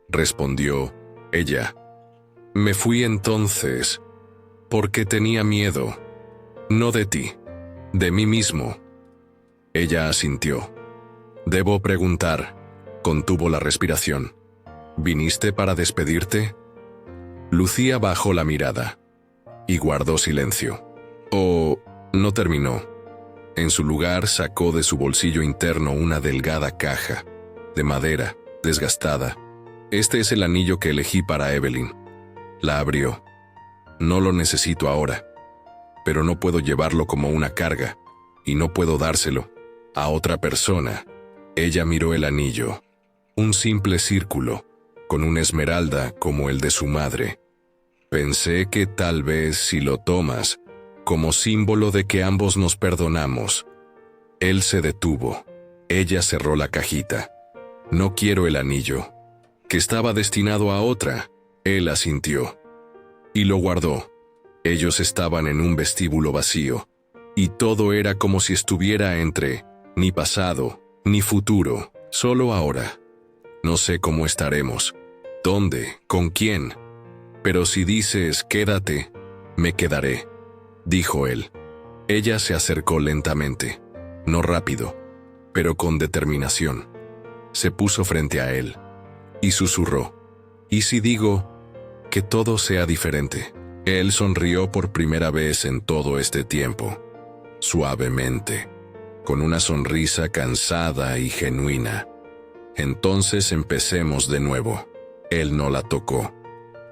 respondió ella. Me fui entonces, porque tenía miedo, no de ti, de mí mismo. Ella asintió. Debo preguntar, contuvo la respiración. ¿Viniste para despedirte? Lucía bajó la mirada y guardó silencio. Oh, no terminó. En su lugar sacó de su bolsillo interno una delgada caja, de madera, desgastada. Este es el anillo que elegí para Evelyn. La abrió. No lo necesito ahora, pero no puedo llevarlo como una carga, y no puedo dárselo a otra persona. Ella miró el anillo, un simple círculo, con una esmeralda como el de su madre. Pensé que tal vez si lo tomas, como símbolo de que ambos nos perdonamos. Él se detuvo. Ella cerró la cajita. No quiero el anillo, que estaba destinado a otra. Él asintió. Y lo guardó. Ellos estaban en un vestíbulo vacío, y todo era como si estuviera entre ni pasado, ni futuro, solo ahora. No sé cómo estaremos, dónde, con quién, pero si dices quédate, me quedaré, dijo él. Ella se acercó lentamente, no rápido, pero con determinación. Se puso frente a él y susurró, ¿y si digo que todo sea diferente? Él sonrió por primera vez en todo este tiempo, suavemente, con una sonrisa cansada y genuina. Entonces empecemos de nuevo. Él no la tocó,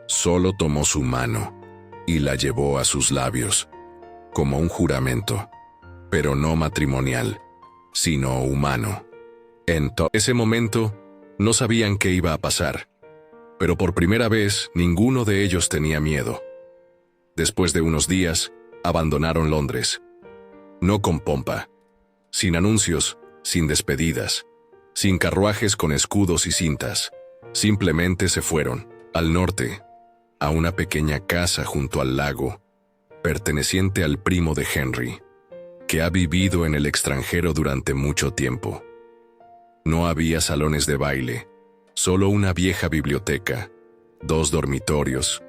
solo tomó su mano y la llevó a sus labios, como un juramento, pero no matrimonial, sino humano. En ese momento no sabían qué iba a pasar, pero por primera vez ninguno de ellos tenía miedo. Después de unos días, abandonaron Londres. No con pompa, sin anuncios, sin despedidas, sin carruajes con escudos y cintas. Simplemente se fueron, al norte, a una pequeña casa junto al lago, perteneciente al primo de Henry, que ha vivido en el extranjero durante mucho tiempo. No había salones de baile, solo una vieja biblioteca, 2 dormitorios,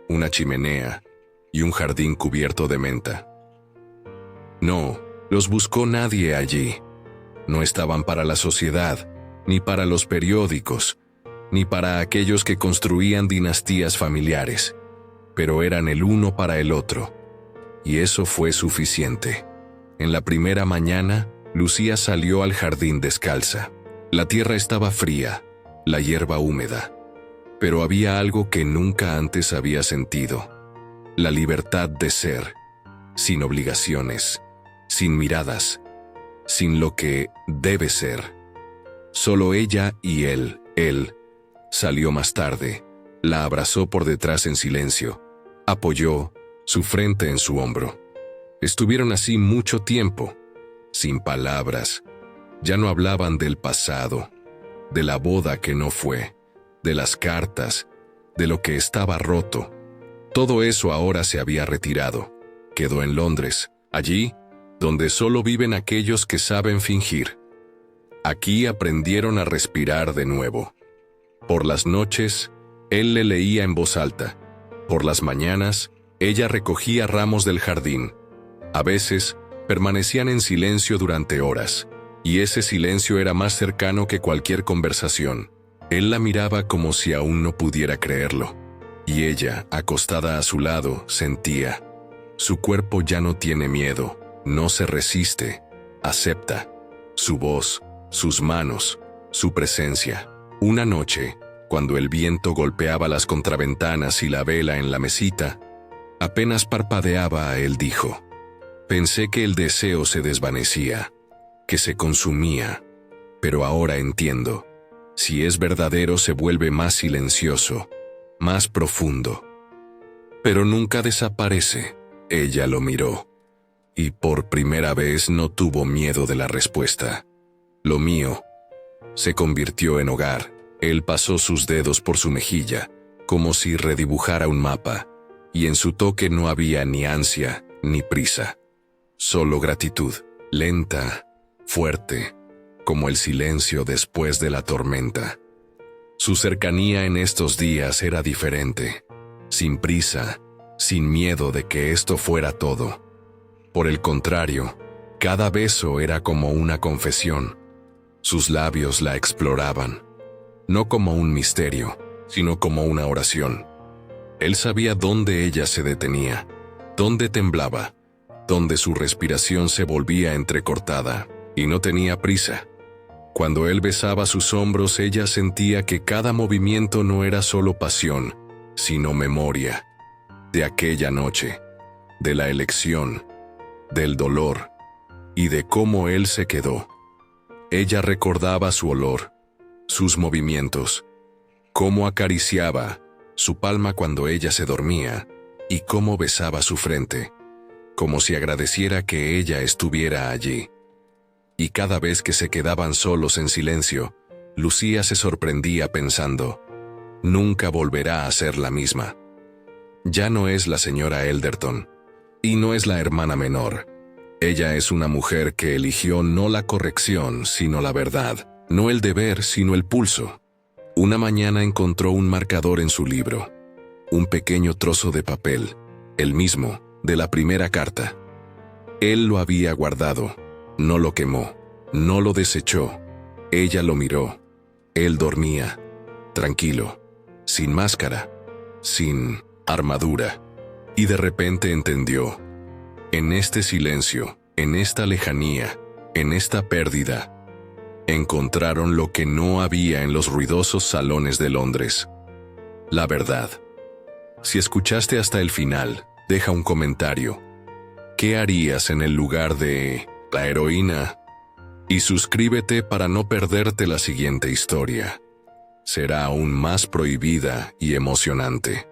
una chimenea y un jardín cubierto de menta. No los buscó nadie allí. No estaban para la sociedad, ni para los periódicos, ni para aquellos que construían dinastías familiares, pero eran el uno para el otro, y eso fue suficiente. En la primera mañana, Lucía salió al jardín descalza. La tierra estaba fría, la hierba húmeda, pero había algo que nunca antes había sentido: la libertad de ser, sin obligaciones, sin miradas, sin lo que debe ser. Solo ella y él. Él salió más tarde, la abrazó por detrás en silencio, apoyó su frente en su hombro. Estuvieron así mucho tiempo, sin palabras. Ya no hablaban del pasado, de la boda que no fue, de las cartas, de lo que estaba roto. Todo eso ahora se había retirado. Quedó en Londres, allí donde solo viven aquellos que saben fingir. Aquí aprendieron a respirar de nuevo. Por las noches, él le leía en voz alta. Por las mañanas, ella recogía ramos del jardín. A veces, permanecían en silencio durante horas, y ese silencio era más cercano que cualquier conversación. Él la miraba como si aún no pudiera creerlo, y ella, acostada a su lado, sentía. Su cuerpo ya no tiene miedo, no se resiste, acepta. Su voz, sus manos, su presencia. Una noche, cuando el viento golpeaba las contraventanas y la vela en la mesita, apenas parpadeaba, él dijo: «Pensé que el deseo se desvanecía, que se consumía, pero ahora entiendo. Si es verdadero se vuelve más silencioso, más profundo. Pero nunca desaparece». Ella lo miró, y por primera vez no tuvo miedo de la respuesta. Lo mío se convirtió en hogar. Él pasó sus dedos por su mejilla, como si redibujara un mapa, y en su toque no había ni ansia ni prisa. Solo gratitud, lenta, fuerte, como el silencio después de la tormenta. Su cercanía en estos días era diferente, sin prisa, sin miedo de que esto fuera todo. Por el contrario, cada beso era como una confesión. Sus labios la exploraban, no como un misterio, sino como una oración. Él sabía dónde ella se detenía, dónde temblaba, dónde su respiración se volvía entrecortada, y no tenía prisa. Cuando él besaba sus hombros, ella sentía que cada movimiento no era solo pasión, sino memoria. De aquella noche, de la elección, del dolor, y de cómo él se quedó. Ella recordaba su olor, sus movimientos, cómo acariciaba su palma cuando ella se dormía, y cómo besaba su frente, como si agradeciera que ella estuviera allí. Y cada vez que se quedaban solos en silencio, Lucía se sorprendía pensando: nunca volverá a ser la misma. Ya no es la señora Elderton, y no es la hermana menor. Ella es una mujer que eligió no la corrección, sino la verdad, no el deber, sino el pulso. Una mañana encontró un marcador en su libro, un pequeño trozo de papel, el mismo de la primera carta. Él lo había guardado, no lo quemó, no lo desechó. Ella lo miró. Él dormía, tranquilo, sin máscara, sin armadura, y de repente entendió. En este silencio, en esta lejanía, en esta pérdida, encontraron lo que no había en los ruidosos salones de Londres: la verdad. Si escuchaste hasta el final, deja un comentario. ¿Qué harías en el lugar de la heroína? Y suscríbete para no perderte la siguiente historia. Será aún más prohibida y emocionante.